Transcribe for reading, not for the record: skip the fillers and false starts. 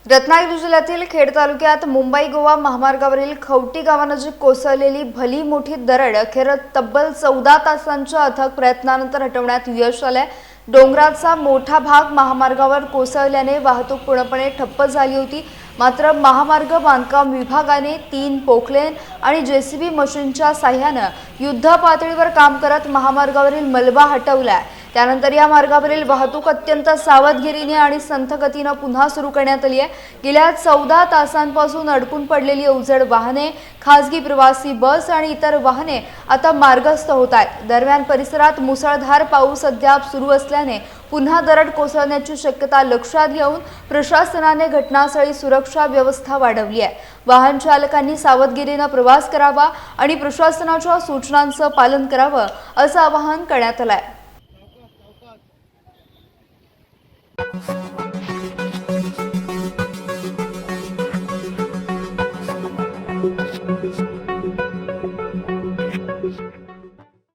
रत्नागिरी जिल्ह्यातील खेड तालुक्यात मुंबई गोवा महामार्गावरील खवटी गावानजीक कोसळलेली भली मोठी दरड अखेर तब्बल 14 तासांच्या अथक प्रयत्नानंतर हटवण्यात यश आले। डोंगराचा मोठा भाग महामार्गावर कोसळल्याने वाहतूक पूर्णपणे ठप्प झाली होती। मात्र महामार्ग बांधकाम विभागाने 3 पोकलेन आणि जेसीबी मशीनच्या साहाय्याने युद्ध पातळीवर काम करत महामार्गावरील मलबा हटवला। त्यानंतर या मार्गावरील वाहतूक अत्यंत सावधगिरीने आणि संथ गतीने पुन्हा सुरू करण्यात आली आहे। गेल्या 14 तासांपासून अडकून पडलेली अवजड वाहने, खासगी प्रवासी बस आणि इतर वाहने आता मार्गस्थ होत आहेत। दरम्यान परिसरात मुसळधार पाऊस अद्याप सुरू असल्याने पुन्हा दरड कोसळण्याची शक्यता लक्षात घेऊन प्रशासनाने घटनास्थळी सुरक्षा व्यवस्था वाढवली आहे। वाहन चालकांनी सावधगिरीने प्रवास करावा आणि प्रशासनाच्या सूचनांचे पालन करावे असं आवाहन करण्यात आलं आहे।